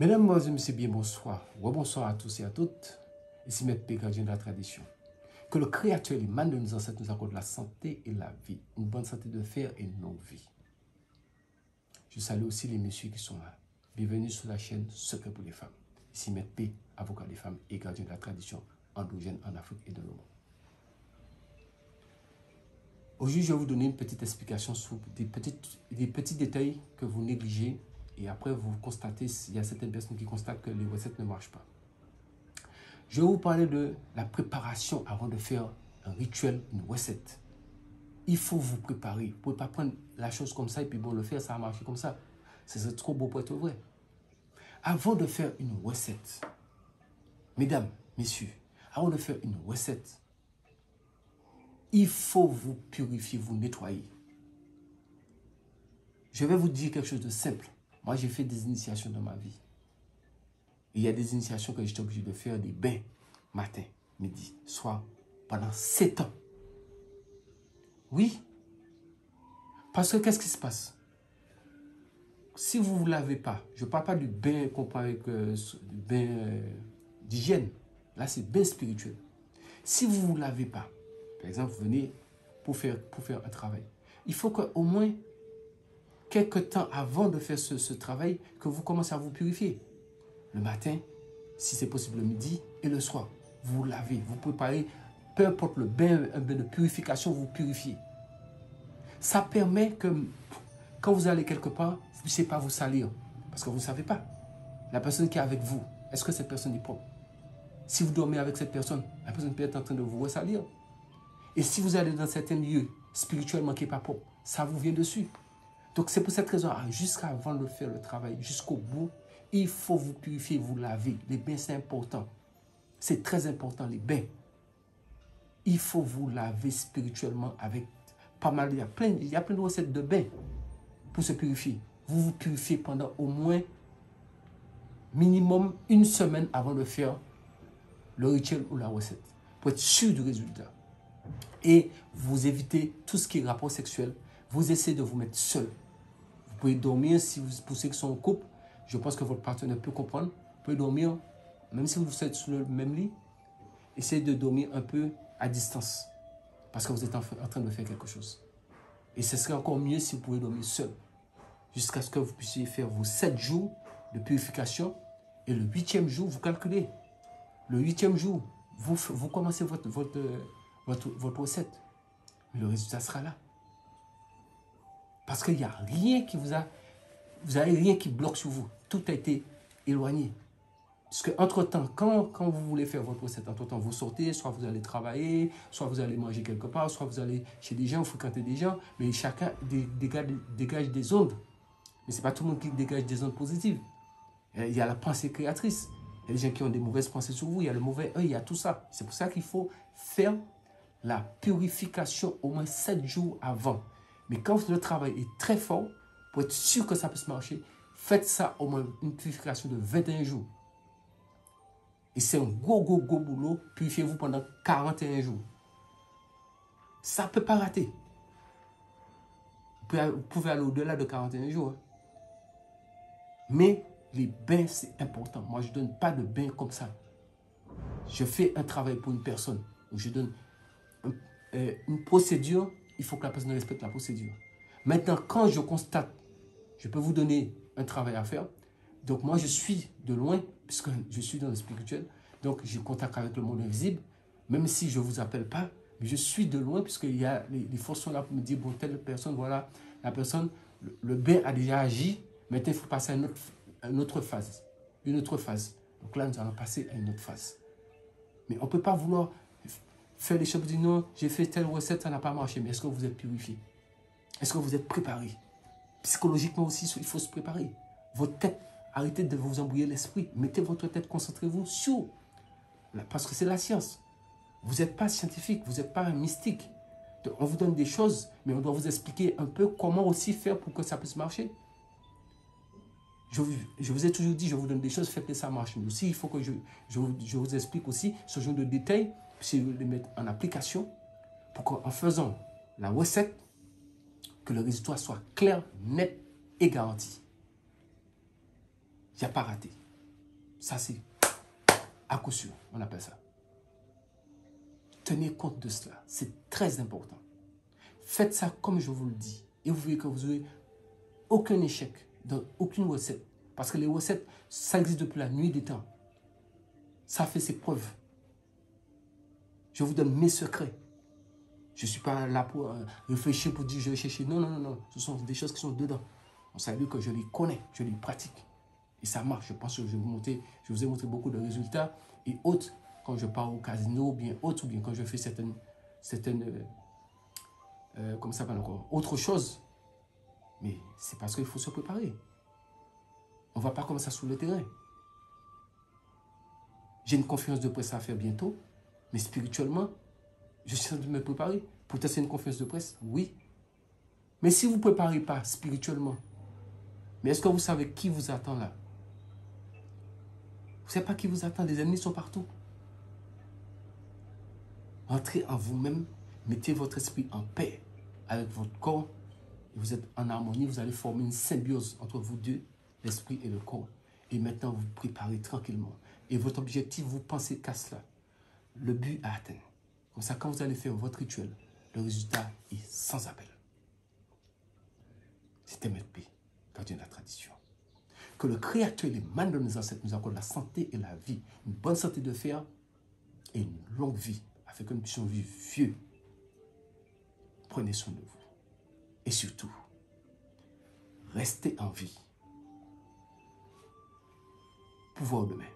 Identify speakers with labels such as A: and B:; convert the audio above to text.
A: Mesdames, messieurs, bien bonsoir. Bonsoir à tous et à toutes. Ici Maître P, gardien de la tradition. Que le Créateur, l'imam de nos ancêtres, nous accorde la santé et la vie. Une bonne santé de fer et une longue vie. Je salue aussi les messieurs qui sont là. Bienvenue sur la chaîne Secret pour les femmes. Ici Maître P, avocat des femmes et gardien de la tradition endogène en Afrique et dans le monde. Aujourd'hui, je vais vous donner une petite explication sur des petits détails que vous négligez. Et après, vous constatez, il y a certaines personnes qui constatent que les recettes ne marchent pas. Je vais vous parler de la préparation avant de faire un rituel, une recette. Il faut vous préparer. Vous ne pouvez pas prendre la chose comme ça et puis bon, le faire, ça va marcher comme ça. C'est trop beau pour être vrai. Avant de faire une recette, mesdames, messieurs, avant de faire une recette, il faut vous purifier, vous nettoyer. Je vais vous dire quelque chose de simple. Moi, j'ai fait des initiations dans ma vie. Il y a des initiations que j'étais obligé de faire, des bains, matin, midi, soir, pendant 7 ans. Oui. Parce que qu'est-ce qui se passe? Si vous ne vous lavez pas, je ne parle pas du bain comparé avec du bain d'hygiène. Là, c'est bain spirituel. Si vous ne vous lavez pas, par exemple, vous venez pour faire un travail, il faut qu'au moins quelques temps avant de faire ce travail, que vous commencez à vous purifier. Le matin, si c'est possible le midi et le soir. Vous lavez, vous préparez, peu importe le bain, un bain de purification, vous purifiez. Ça permet que quand vous allez quelque part, vous ne puissiez pas vous salir. Parce que vous ne savez pas. La personne qui est avec vous, est-ce que cette personne est propre? Si vous dormez avec cette personne, la personne peut être en train de vous ressalir. Et si vous allez dans certains lieux spirituellement qui n'est pas propre, ça vous vient dessus. Donc c'est pour cette raison, jusqu'avant de faire le travail, jusqu'au bout, il faut vous purifier, vous laver. Les bains, c'est important. C'est très important, les bains. Il faut vous laver spirituellement avec pas mal. Il y a plein de recettes de bains pour se purifier. Vous vous purifiez pendant au moins minimum 1 semaine avant de faire le rituel ou la recette. Pour être sûr du résultat. Et vous évitez tout ce qui est rapport sexuel. Vous essayez de vous mettre seul. Vous pouvez dormir, pour ceux qui sont en couple, je pense que votre partenaire peut comprendre. Vous pouvez dormir, même si vous êtes sur le même lit, essayez de dormir un peu à distance. Parce que vous êtes en train de faire quelque chose. Et ce serait encore mieux si vous pouvez dormir seul. Jusqu'à ce que vous puissiez faire vos 7 jours de purification. Et le 8e jour, vous calculez. Le 8e jour, vous commencez votre recette. Mais le résultat sera là. Parce qu'il n'y a rien qui vous n'avez rien qui bloque sur vous. Tout a été éloigné. Parce qu'entre-temps, quand vous voulez faire votre recette, entre-temps, vous sortez, soit vous allez travailler, soit vous allez manger quelque part, soit vous allez chez des gens, vous fréquentez des gens, mais chacun dégage des ondes. Mais ce n'est pas tout le monde qui dégage des ondes positives. Il y a la pensée créatrice. Il y a des gens qui ont des mauvaises pensées sur vous, il y a le mauvais œil, il y a tout ça. C'est pour ça qu'il faut faire la purification au moins 7 jours avant. Mais quand le travail est très fort, pour être sûr que ça peut se marcher, faites ça au moins une purification de 21 jours. Et c'est un gros boulot. Purifiez-vous pendant 41 jours. Ça ne peut pas rater. Vous pouvez aller au-delà de 41 jours. Hein. Mais les bains, c'est important. Moi, je ne donne pas de bain comme ça. Je fais un travail pour une personne. Je donne une procédure. Il faut que la personne respecte la procédure. Maintenant, quand je constate, je peux vous donner un travail à faire. Donc, moi, je suis de loin, puisque je suis dans le spirituel. Donc, j'ai contact avec le monde invisible. Même si je ne vous appelle pas, mais je suis de loin, puisque il y a, les forces sont là pour me dire, bon, telle personne, voilà, la personne, le bain a déjà agi. Maintenant, il faut passer à une autre phase. Une autre phase. Donc là, nous allons passer à une autre phase. Mais on ne peut pas vouloir faire les choses, dire non, j'ai fait telle recette, ça n'a pas marché. Mais est-ce que vous êtes purifié? Est-ce que vous êtes préparé? Psychologiquement aussi, il faut se préparer. Votre tête, arrêtez de vous embrouiller l'esprit. Mettez votre tête, concentrez-vous sur. Parce que c'est la science. Vous n'êtes pas scientifique, vous n'êtes pas un mystique. Donc, on vous donne des choses, mais on doit vous expliquer un peu comment aussi faire pour que ça puisse marcher. Je vous ai toujours dit, je vous donne des choses, faites que ça marche. Mais aussi, il faut que je vous explique aussi ce genre de détails, si vous les mettre en application, pour qu'en faisant la recette, que le résultat soit clair, net et garanti. Il n'y a pas raté. Ça, c'est à coup sûr, on appelle ça. Tenez compte de cela. C'est très important. Faites ça comme je vous le dis. Et vous verrez que vous n'aurez aucun échec dans aucune recette. Parce que les recettes, ça existe depuis la nuit des temps. Ça fait ses preuves. Je vous donne mes secrets. Je ne suis pas là pour réfléchir, pour dire je vais chercher. Non, non, non, non. Ce sont des choses qui sont dedans. On sait que je les connais, je les pratique. Et ça marche. Je pense que je vous ai montré beaucoup de résultats. Et autres, quand je pars au casino, ou bien autre, ou bien quand je fais certaines comment ça s'appelle encore, autre chose. Mais c'est parce qu'il faut se préparer. On ne va pas comme ça sur le terrain. J'ai une conférence de presse à faire bientôt, mais spirituellement, je suis en train de me préparer. Peut-être c'est une conférence de presse, oui. Mais si vous ne préparez pas spirituellement, mais est-ce que vous savez qui vous attend là? Vous ne savez pas qui vous attend, les ennemis sont partout. Entrez en vous-même, mettez votre esprit en paix avec votre corps, et vous êtes en harmonie, vous allez former une symbiose entre vous deux, l'esprit et le corps. Et maintenant, vous vous préparez tranquillement. Et votre objectif, vous pensez qu'à cela. Le but à atteindre. Comme ça, quand vous allez faire votre rituel, le résultat est sans appel. C'était MLP, gardien de la tradition. Que le Créateur et les mains de nos ancêtres nous accordent la santé et la vie, une bonne santé de fer et une longue vie, afin que nous puissions vivre vieux. Prenez soin de vous. Et surtout, restez en vie. Pouvoir demain.